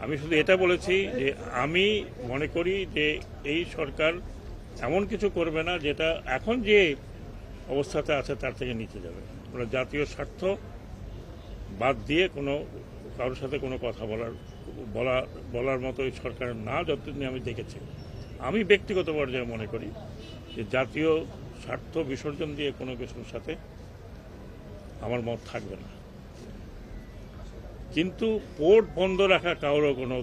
আমি শুধু এটা বলেছি যে আমি মনে করি যে এই সরকার এমন কিছু করবে না যেটা এখন যে অবস্থাতে আছে তার থেকে নিচে যাবে। আমরা জাতীয় স্বার্থ বাদ দিয়ে কোনো কারোর সাথে কোনো কথা বলার মতো এই সরকার না, যতদিন আমি দেখেছি। আমি ব্যক্তিগত পর্যায়ে মনে করি যে জাতীয় স্বার্থ বিসর্জন দিয়ে কোনো কিছুর সাথে আমার মত থাকবে না। কিন্তু পোর্ট বন্ধ রাখা কারোর কোনো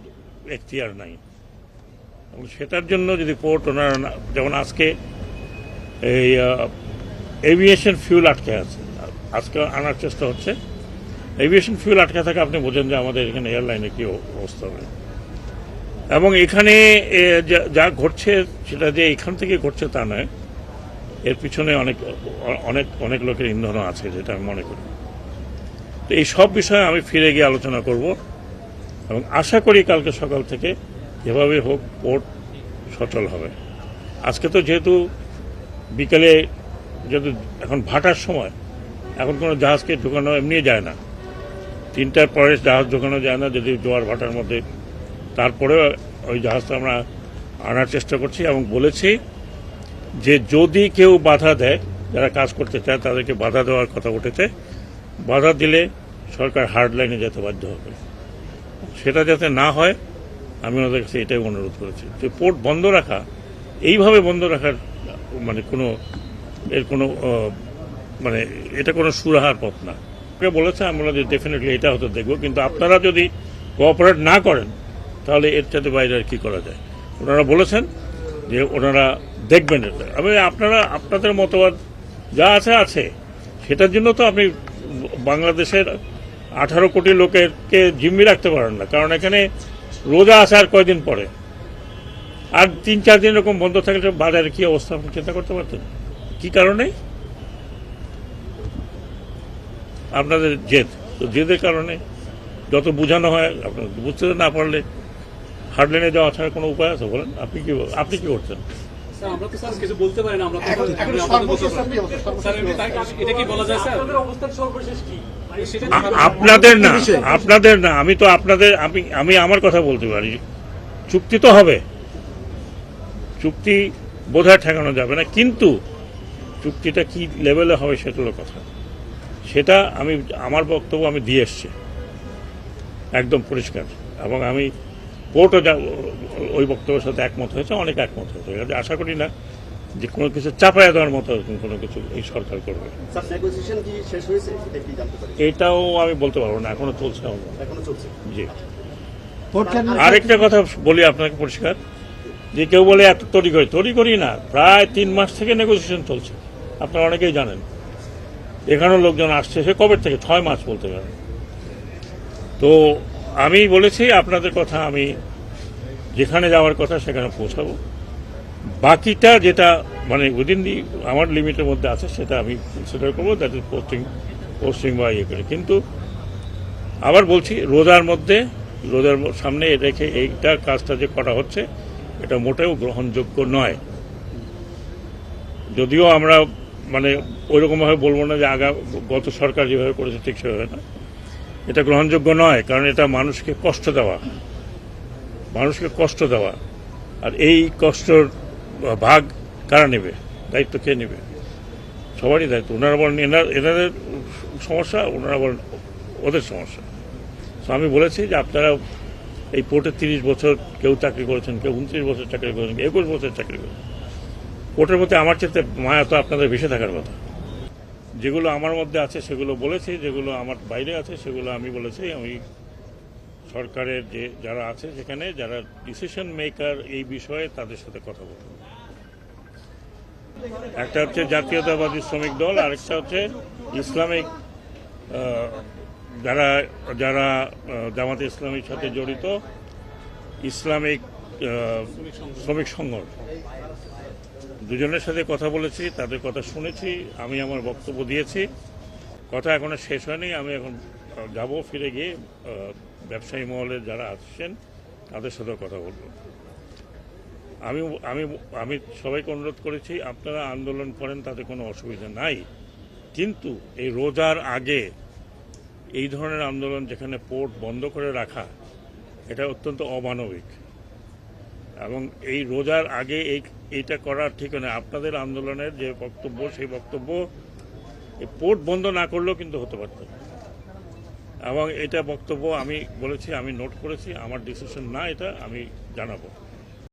এখতিয়ার নাই, এবং সেটার জন্য যদি পোর্ট ওনারা যেমন আজকে এই এভিয়েশন ফিউল আটকে আছে, আজকে আনার চেষ্টা হচ্ছে। এভিয়েশন ফিউল আটকে থাকে, আপনি বোঝেন যে আমাদের এখানে এয়ারলাইনে কি অবস্থা হবে। এবং এখানে যা ঘটছে সেটা যে এখান থেকে ঘটছে তা নয়, এর পিছনে অনেক অনেক অনেক লোকের ইন্ধনও আছে, যেটা আমি মনে করি। তো এই সব বিষয়ে আমি ফিরে গিয়ে আলোচনা করব, এবং আশা করি কালকে সকাল থেকে যেভাবে হোক পোর্ট সচল হবে। আজকে তো যেহেতু বিকেলে, যেহেতু এখন ভাটার সময়, এখন কোনো জাহাজকে ঢোকানো এমনি যায় না, 3টার পরে জাহাজ ঢোকানো যায় না যদি জোয়ার ভাটার মধ্যে। তারপরেও ওই জাহাজটা আমরা আনার চেষ্টা করছি, এবং বলেছি যে যদি কেউ বাধা দেয়, যারা কাজ করতে চায় তাদেরকে বাধা দেওয়ার কথা উঠেছে, বাধা দিলে সরকার হার্ড লাইনে যেতে বাধ্য হবে। সেটা যাতে না হয় আমি ওদের কাছে এটাই অনুরোধ করেছি যে পোর্ট বন্ধ রাখা, এইভাবে বন্ধ রাখার মানে মানে এটা কোনো সুরাহার পথ না। বলেছে আমরা যে ডেফিনেটলি এটা হতে দেখব, কিন্তু আপনারা যদি কোঅপারেট না করেন তাহলে এর চাইতে বাইরে আর কি করা যায়। ওনারা বলেছেন যে ওনারা দেখবেন এটা। আমি আপনাদের মতবাদ যা আছে সেটার জন্য তো আপনি বাংলাদেশের 18 কোটি লোকেরকে জিম্মি রাখতে পারেন না, কারণ এখানে রোজা আছে আর কয়দিন পরে, আর 3-4 দিন এরকম বন্ধ থাকলে বাজারে কি অবস্থা আপনি চিন্তা করতে পারতেন? কি কারণে? আপনাদের জেদ। তো জেদের কারণে যত বোঝানো হয়, আপনার বুঝতে না পারলে হার্ডলাইনে যাওয়া ছাড়া কোনো উপায় আছে বলেন? আপনি কি করছেন? আপনাদের না, আমি তো আপনাদের আমি আমার কথা বলতে পারি। চুক্তি তো হবে, চুক্তি বোধহয় ঠেকানো যাবে না, কিন্তু চুক্তিটা কি লেভেলে হবে সেটা হলো কথা। সেটা আমার বক্তব্য আমি দিয়ে এসছি একদম পরিষ্কার, এবং আমি পোর্টও ওই বক্তব্যের সাথে একমত হয়েছে, অনেক একমত হয়েছে। আশা করি না যে কোনো কিছু চাপায়া দেওয়ার মতো কোনো কিছু এই সরকার করবে। এটাও আমি বলতে পারবো না, এখনো চলছে। জি, আরেকটা কথা বলি আপনাকে পরিষ্কার, যে কেউ বলে এত তড়ি করি না, প্রায় 3 মাস থেকে নেগোসিয়েশন চলছে, আপনারা অনেকেই জানেন। এখানেও লোকজন আসছে, সে কবে থেকে 6 মাস বলতে পারেন। তো আমি বলেছি আপনাদের কথা, আমি যেখানে যাওয়ার কথা সেখানে পৌঁছাবো। বাকিটা যেটা মানে উইদিন আমার লিমিটের মধ্যে আছে সেটা আমি কনসিডার করবো, দ্যাট ইজ পোস্টিং বা ইয়ে করে। কিন্তু আবার বলছি, রোজার সামনে রেখে এইটা কাজটা যে করা হচ্ছে এটা মোটেও গ্রহণযোগ্য নয়। যদিও আমরা মানে ওইরকমভাবে বলবো না যে গত সরকার যেভাবে করেছে ঠিক সেভাবে না, এটা গ্রহণযোগ্য নয়। কারণ এটা মানুষকে কষ্ট দেওয়া, আর এই কষ্টর ভাগ কারা নেবে? দায়িত্ব কে নেবে? সবারই দায়িত্ব। ওনারা বলেন এনাদের সমস্যা, ওনারা বলেন ওদের সমস্যা। তো আমি বলেছি যে আপনারা এই পোর্টে 30 বছর কেউ চাকরি করেছেন, কেউ 29 বছর চাকরি করেছেন, 21 বছর চাকরি করেছেন। পোর্টের প্রতি আমার চেয়ে মায়া তো আপনাদের বেশি থাকার কথা। যেগুলো আমার মধ্যে আছে সেগুলো বলেছি, যেগুলো আমার বাইরে আছে সেগুলো আমি বলেছি। আমি সরকারের যারা আছে সেখানে যারা ডিসিশন মেকার এই বিষয়ে তাদের সাথে কথা বলব। একটা হচ্ছে জাতীয়তাবাদী শ্রমিক দল, আরেকটা হচ্ছে ইসলামিক যারা জামাতে ইসলামীর সাথে জড়িত ইসলামিক শ্রমিক সংগঠন, দুজনের সাথে কথা বলেছি, তাদের কথা শুনেছি, আমি আমার বক্তব্য দিয়েছি। কথা এখনো শেষ হয়নি। আমি এখন যাব, ফিরে গিয়ে ব্যবসায়ী মহলের যারা আসছেন তাদের সাথেও কথা বলব। আমি সবাইকে অনুরোধ করেছি, আপনারা আন্দোলন করেন, তাতে কোনো অসুবিধা নাই, কিন্তু এই রোজার আগে এই ধরনের আন্দোলন, যেখানে পোর্ট বন্ধ করে রাখা, এটা অত্যন্ত অমানবিক এবং এই রোজার আগে এইটা করা ঠিক নয়। আপনাদের আন্দোলনের যে বক্তব্য সেই বক্তব্য এই পোর্ট বন্ধ না করলেও কিন্তু হতে পারত এবং এটা বক্তব্য আমি বলেছি, আমি নোট করেছি, আমার ডিসিশন না, এটা আমি জানাবো।